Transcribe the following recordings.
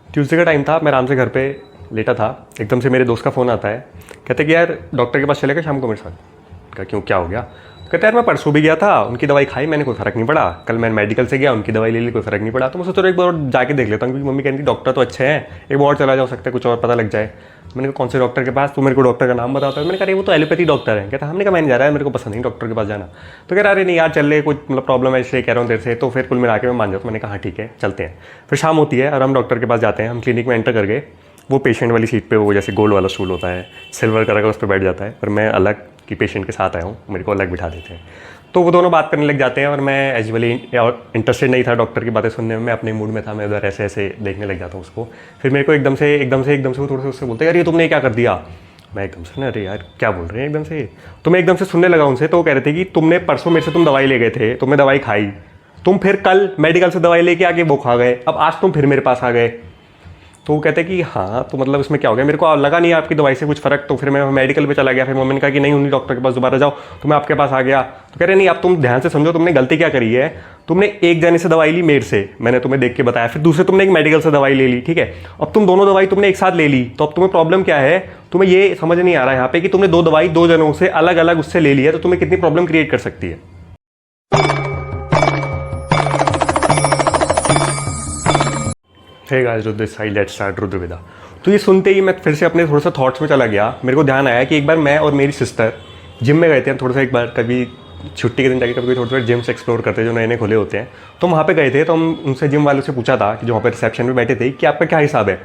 Tuesday का time था, मैं आराम से घर पे लेटा था। एकदम से मेरे दोस्त का फ़ोन आता है, कहते कि यार डॉक्टर के पास चलेगा शाम को मेरे साथ। कहा क्यों, क्या हो गया? कहते यार मैं परसों भी गया था, उनकी दवाई खाई मैंने, कोई फ़र्क नहीं पड़ा। कल मैं मेडिकल से गया, उनकी दवाई ले ली, कोई फ़र्क नहीं पड़ा। तो मैं सोचा एक बार और जाके देख लेता हूँ, क्योंकि मम्मी कहती डॉक्टर तो अच्छे हैं, एक बार और चला जा सकता है, कुछ और पता लग जाए। मैंने कहा कौन से डॉक्टर के पास? तो मेरे को डॉक्टर का नाम बताता है। मैंने कहा वो तो एलोपैथी डॉक्टर है। कहता हमने कहा मैं नहीं जा रहा है, मेरे को पसंद नहीं डॉक्टर के पास जाना। तो कह रहा अरे नहीं यार चल ले, कुछ मतलब प्रॉब्लम है इसलिए कह रहा हूँ तेरे से। तो फिर कुल मिला के मैं मान जाता हूँ। मैंने कहा हाँ ठीक है चलते हैं। फिर शाम होती है और हम डॉक्टर के पास जाते हैं। हम क्लिनिक में एंटर कर गए। वो पेशेंट वाली सीट पे, वो जैसे गोल्ड वाला स्टूल होता है, सिल्वर कलर का, उस पर बैठ जाता है। और मैं अलग कि पेशेंट के साथ आया हूँ, मेरे को अलग बिठा देते हैं। तो वो दोनों बात करने लग जाते हैं और मैं एजुअली इंटरेस्टेड नहीं था डॉक्टर की बातें सुनने में, मैं अपने मूड में था। मैं उधर ऐसे ऐसे देखने लग जाता हूँ उसको। फिर मेरे को एकदम से वो थोड़ा सा उससे बोलते हैं यार ये तुमने क्या कर दिया? मैं एकदम से ना अरे यार क्या बोल रहे हैं एकदम से। तो मैं एकदम से सुनने लगा उनसे। तो वो कह रहे थे कि तुमने परसों मेरे से तुम दवाई ले गए थे, तुमने दवाई खाई, तुम फिर कल मेडिकल से दवाई लेके आके वो खा गए, अब आज तुम फिर मेरे पास आ गए। तो वो कहते कि हाँ तो मतलब इसमें क्या हो गया? मेरे को लगा नहीं आपकी दवाई से कुछ फ़र्क। तो फिर मैं मेडिकल पे चला गया। फिर मम्मी ने कहा कि नहीं उन्हीं डॉक्टर के पास दोबारा जाओ। तो मैं आपके पास आ गया। तो कह रहे नहीं अब तुम ध्यान से समझो, तुमने गलती क्या करी है। तुमने एक जने से दवाई ली मेरे से, मैंने तुम्हें देख के बताया, फिर दूसरे तुमने एक मेडिकल से दवाई ले ली, ठीक है। अब तुम दोनों दवाई तुमने एक साथ ले ली, तो अब तुम्हें प्रॉब्लम क्या है? तुम्हें ये समझ नहीं आ रहा है यहाँ पे कि तुमने दो दवाई दो जनों से अलग अलग उससे ले ली है, तो तुम्हें कितनी प्रॉब्लम क्रिएट कर सकती है। Hey guys, Rudra Sai, let's start Rudraveda. तो ये सुनते ही मैं फिर से अपने थोड़ा सा थॉट्स में चला गया। मेरे को ध्यान आया कि एक बार मैं और मेरी सिस्टर जिम में गए थे। हम थोड़ा सा एक बार कभी छुट्टी के दिन जाके कभी थोड़ा थोड़ा जिम्स एक्सप्लोर करते हैं जो नए नए खुले होते हैं। तो वहाँ पे गए थे। तो हम उनसे जिम वालों से पूछा था कि जो वहाँ पे रिसेप्शन में बैठे थे कि आपका क्या हिसाब है।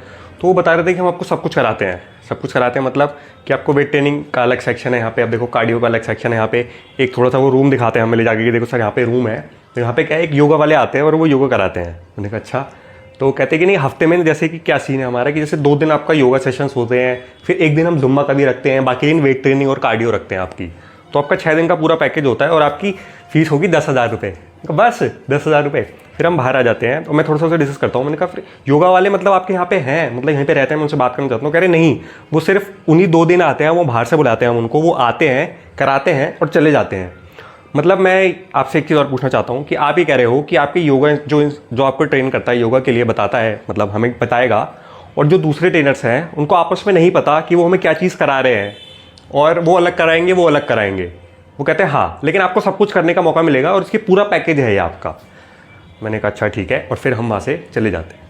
तो वो बता रहे थे कि हम आपको सब कुछ कराते हैं। सब कुछ कराते हैं मतलब कि आपको वेट ट्रेनिंग का अलग सेक्शन है यहाँ पे, अब देखो कार्डियो का अलग सेक्शन है यहाँ पे। एक थोड़ा सा वो रूम दिखाते हैं हमें ले जाके कि देखो सर यहाँ पे रूम है। तो यहाँ पे क्या है, एक योगा वाले आते हैं और वो योगा कराते हैं। मैंने कहा अच्छा। तो कहते कि नहीं हफ्ते में जैसे कि क्या सीन है हमारा कि जैसे 2 दिन आपका योगा सेशंस होते हैं, फिर एक दिन हम जुम्मा का भी रखते हैं, बाकी दिन वेट ट्रेनिंग और कार्डियो रखते हैं आपकी। तो आपका 6 दिन का पूरा पैकेज होता है और आपकी फीस होगी 10,000 रुपये। बस 10,000 रुपये। फिर हम बाहर आ जाते हैं। तो मैं थोड़ा सा उसे डिस्कस करता हूँ। मैंने कहा फिर योगा वाले मतलब आपके यहाँ पे हैं, मतलब यहीं पे रहते हैं, मैं उनसे बात करना चाहता हूँ। कह रहे नहीं, वो सिर्फ उन्हीं 2 दिन आते हैं, वो बाहर से बुलाते हैं हम उनको, वो आते हैं कराते हैं और चले जाते हैं। मतलब मैं आपसे एक चीज़ और पूछना चाहता हूँ कि आप ये कह रहे हो कि आपके योगा जो आपको ट्रेन करता है, योगा के लिए बताता है, मतलब हमें बताएगा, और जो दूसरे ट्रेनर्स हैं उनको आपस में नहीं पता कि वो हमें क्या चीज़ करा रहे हैं, और वो अलग कराएंगे वो अलग कराएंगे। वो कहते हैं हाँ लेकिन आपको सब कुछ करने का मौका मिलेगा और इसकी पूरा पैकेज है ये आपका। मैंने कहा अच्छा ठीक है। और फिर हम वहाँ से चले जाते हैं।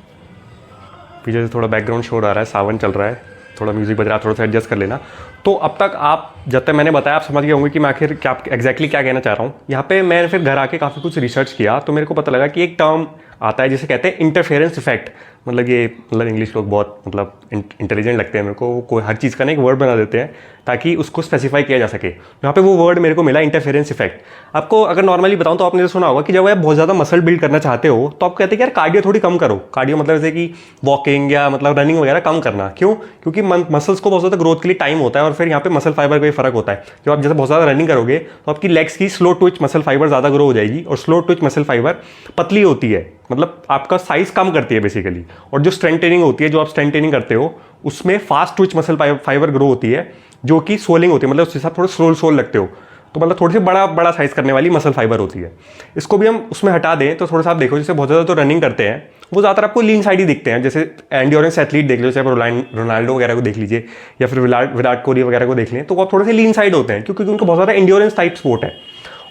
पीछे से थोड़ा बैकग्राउंड शोर आ रहा है, सावन चल रहा है, थोड़ा म्यूजिक बज रहा है, थोड़ा सा एडजस्ट कर लेना। तो अब तक आप जब तक मैंने बताया आप समझ गए होंगे कि मैं आखिर क्या एग्जैक्टली क्या कहना चाह रहा हूँ। यहाँ पे मैं फिर घर आके काफ़ी कुछ रिसर्च किया तो मेरे को पता लगा कि एक टर्म आता है जिसे कहते हैं इंटरफेरेंस इफेक्ट। मतलब ये मतलब इंग्लिश लोग बहुत मतलब इंटेलिजेंट लगते हैं मेरे को, वो कोई हर चीज़ का ना एक वर्ड बना देते हैं ताकि उसको स्पेसिफाई किया जा सके। यहाँ पे वो वर्ड मेरे को मिला, इंटरफेरेंस इफेक्ट। आपको अगर नॉर्मली बताऊँ तो आपने जो सुना होगा कि जब आप बहुत ज़्यादा मसल बिल्ड करना चाहते हो तो आप कहते हैं कि यार कार्डियो थोड़ी कम करो। कार्डियो मतलब जैसे कि वॉकिंग या मतलब रनिंग वगैरह कम करना। क्यों? क्योंकि मसल्स को बहुत ज़्यादा ग्रोथ के लिए टाइम होता है और फिर यहाँ पे मसल फाइबर का भी फर्क होता है। जब आप जैसे बहुत ज़्यादा रनिंग करोगे तो आपकी लेग्स की स्लो ट्विच मसल फाइबर ज़्यादा ग्रो हो जाएगी, और स्लो ट्विच मसल फाइबर पतली होती है, मतलब आपका साइज कम करती है बेसिकली। और जो स्ट्रेंथ ट्रेनिंग होती है, जो आप स्ट्रेंथ ट्रेनिंग करते हो, उसमें fast Twitch muscle fibre grow होती है जो कि सोलिंग होती है, मतलब उसके साथ थोड़ा सोल लगते हो, तो मतलब थोड़ी सी बड़ा साइज करने वाली मसल फाइबर होती है। इसको भी हम उसमें हटा दें तो थोड़ा सा आप देखो, जैसे बहुत ज़्यादा तो रनिंग करते हैं वो ज़्यादातर आपको लीन साइड ही दिखते हैं। जैसे एंड्योरेंस एथलीट देख लो, जैसे आप रोनाल्डो वगैरह को देख लीजिए या फिर विराट कोहली वगैरह को देख लें, तो वो थोड़े से लीन साइड होते हैं क्योंकि उनको बहुत ज़्यादा एंड्योरेंस टाइप स्पोर्ट है।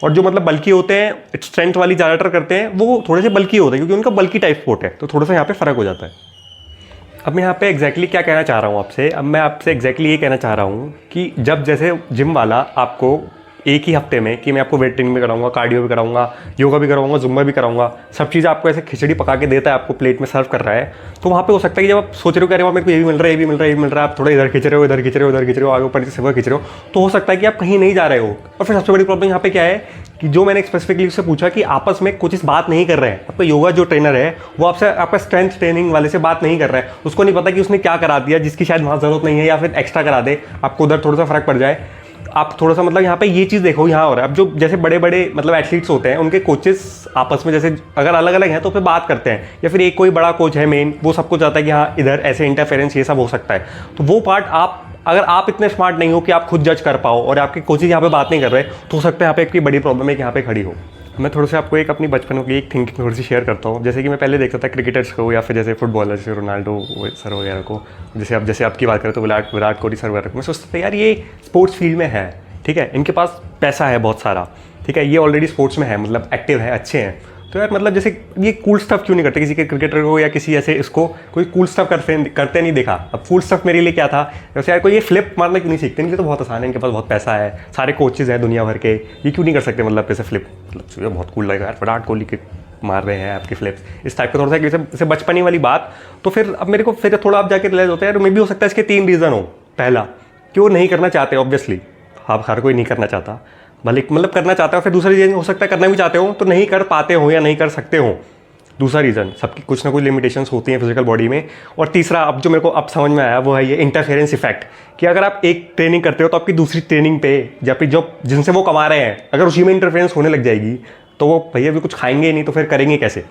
और जो मतलब बल्कि होते हैं, स्ट्रेंथ वाली ज़्यादातर करते हैं, वो थोड़े से बल्कि होते हैं क्योंकि उनका बल्कि टाइप स्पोर्ट है, तो थोड़ा सा यहाँ पे फ़र्क हो जाता है। अब मैं यहाँ पे एग्जैक्टली क्या कहना चाह रहा हूँ आपसे, अब मैं आपसे एग्जैक्टली ये कहना चाह रहा हूँ कि जब जैसे जिम वाला आपको एक ही हफ्ते में कि मैं आपको वेट ट्रेनिंग भी कराऊंगा, कार्डियो भी कराऊंगा, योगा भी कराऊंगा, जुम्बा भी कराऊंगा, सब चीज़ आपको ऐसे खिचड़ी पका के देता है, आपको प्लेट में सर्व कर रहा है, तो वहाँ पे हो सकता है कि जब आप सोच रहे हो कि अरे मेरे को ये भी मिल रहा है, ये भी मिल रहा है, ये भी मिल रहा है, आप थोड़ा इधर खींच रहे हो, इधर खींच रहे हो, इधर खींच रहे हो, आगे ऊपर से सब खींच रहे हो, तो हो सकता है कि आप कहीं नहीं जा रहे हो। और फिर सबसे बड़ी प्रॉब्लम यहाँ पे क्या है कि जो मैंने स्पेसिफिकली उससे पूछा कि आपस में कुछ इस बात नहीं कर रहे हैं। आपका योगा जो ट्रेनर है वो आपसे आपका स्ट्रेंथ ट्रेनिंग वाले से बात नहीं कर रहा है, उसको नहीं पता कि उसने क्या करा दिया जिसकी शायद वहाँ जरूरत नहीं है, या फिर एक्स्ट्रा करा दे, आपको उधर थोड़ा सा फर्क पड़ जाए। आप थोड़ा सा मतलब यहाँ पे ये चीज़ देखो, यहाँ हो रहा है अब जो जैसे बड़े बड़े मतलब एथलीट्स होते हैं उनके कोचेस आपस में जैसे अगर अलग अलग हैं तो फिर बात करते हैं, या फिर एक कोई बड़ा कोच है मेन, वो सबको चाहता है कि हाँ इधर ऐसे इंटरफेरेंस ये सब हो सकता है। तो वो पार्ट आप अगर आप इतने स्मार्ट नहीं हो कि आप खुद जज कर पाओ और आपके कोचेज यहाँ पे बात नहीं कर रहे, तो हो सकता है यहाँ पे एक बड़ी प्रॉब्लम है कि यहाँ पे खड़ी हो। मैं थोड़ा सा आपको एक अपनी बचपन की एक थिंकिंग थोड़ी सी शेयर करता हूँ। जैसे कि मैं पहले देखता था क्रिकेटर्स को या फिर जैसे फुटबॉलर जैसे रोनाल्डो सर वगैरह को, जैसे आपकी बात करें तो विराट कोहली सर वगैरह को, मैं सोचता था यार ये स्पोर्ट्स फील्ड में है, ठीक है, इनके पास पैसा है बहुत सारा, ठीक है, ये ऑलरेडी स्पोर्ट्स में है, मतलब एक्टिव है, अच्छे हैं, तो यार मतलब जैसे ये कूल स्टफ क्यों नहीं करते किसी के क्रिकेटर को या किसी ऐसे इसको कोई कूल स्टफ करते नहीं देखा। अब कूल स्टफ मेरे लिए क्या था, जैसे यार कोई ये फ्लिप मारना क्यों नहीं सीखते, इनके लिए तो बहुत आसान है, इनके पास बहुत पैसा है, सारे कोचेज हैं दुनिया भर के, ये क्यों नहीं कर सकते, मतलब ऐसे फ्लिप, मतलब बहुत कूल लगेगा यार विराट कोहली के मार रहे हैं आपके फ्लिप्स, इस टाइप का थोड़ा सा जैसे बचपनी वाली बात। तो फिर अब मेरे को फिर थोड़ा आप जाके रियलाइज होता है यार मे भी हो सकता है इसके 3 रीज़न हो। पहला कि वो नहीं करना चाहते, ऑब्वियसली आप हर कोई नहीं करना चाहता, भले मतलब करना चाहता हो, फिर दूसरा रीज़न हो सकता है करना भी चाहते हो तो नहीं कर पाते हो या नहीं कर सकते हो, दूसरा रीज़न, सबकी कुछ ना कुछ लिमिटेशंस होती हैं फिजिकल बॉडी में। और तीसरा अब जो मेरे को अब समझ में आया वो है ये इंटरफेरेंस इफेक्ट, कि अगर आप एक ट्रेनिंग करते हो तो आपकी दूसरी ट्रेनिंग पे या फिर जो जिनसे वो कमा रहे हैं अगर उसी में इंटरफेरेंस होने लग जाएगी तो वो भैया भी कुछ खाएंगे ही नहीं, तो फिर करेंगे कैसे।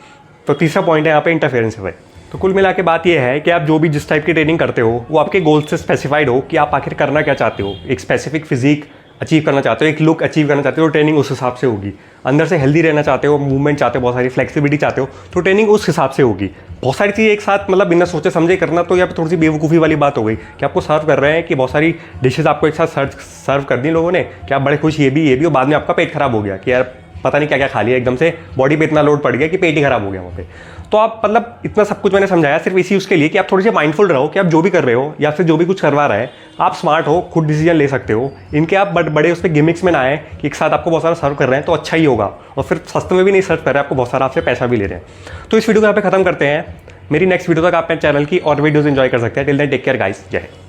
तो तीसरा पॉइंट है यहाँ पे इंटरफेरेंस इफेक्ट। तो कुल मिला के बात ये है कि आप जो भी जिस टाइप की ट्रेनिंग करते हो वो आपके गोल से स्पेसिफाइड हो कि आप आखिर करना क्या चाहते हो, एक स्पेसिफिक फिजिक अचीव करना चाहते हो, एक लुक अचीव करना चाहते हो, ट्रेनिंग उस हिसाब से होगी। अंदर से हेल्दी रहना चाहते हो, मूवमेंट चाहते हो, बहुत सारी फ्लेक्सिबिलिटी चाहते हो, तो ट्रेनिंग उस हिसाब से होगी। बहुत सारी चीज़ें एक साथ मतलब बिना सोचे समझे करना तो यहाँ पे थोड़ी सी बेवकूफ़ी वाली बात हो गई कि आपको सर्व कर रहे हैं कि बहुत सारी डिशेज आपको एक साथ सर्व कर दी लोगों ने कि आप बड़े खुश ये भी और बाद में आपका पेट खराब हो गया कि यार पता नहीं क्या क्या खा लिया, एकदम से बॉडी पे इतना लोड पड़ गया कि पेट ही खराब हो गया वहाँ पे। तो आप मतलब इतना सब कुछ मैंने समझाया सिर्फ इसी उसके लिए कि आप थोड़ी सी माइंडफुल रहो कि आप जो भी कर रहे हो या फिर जो भी कुछ करवा रहे हैं आप स्मार्ट हो, खुद डिसीजन ले सकते हो, इनके आप बड़े उस पर गिमिक्स में ना आए कि एक साथ आपको बहुत सारा सर्व कर रहे हैं तो अच्छा ही होगा और फिर सस्ते में भी नहीं सर्व कर रहे हैं, आपको बहुत सारा आपसे पैसा भी ले रहे हैं। तो इस वीडियो को यहाँ पे खत्म करते हैं। मेरी नेक्स्ट वीडियो तक आप मेरे चैनल की और वीडियोज़ एंजॉय कर सकते हैं। Till then take care guys, जय हिंद।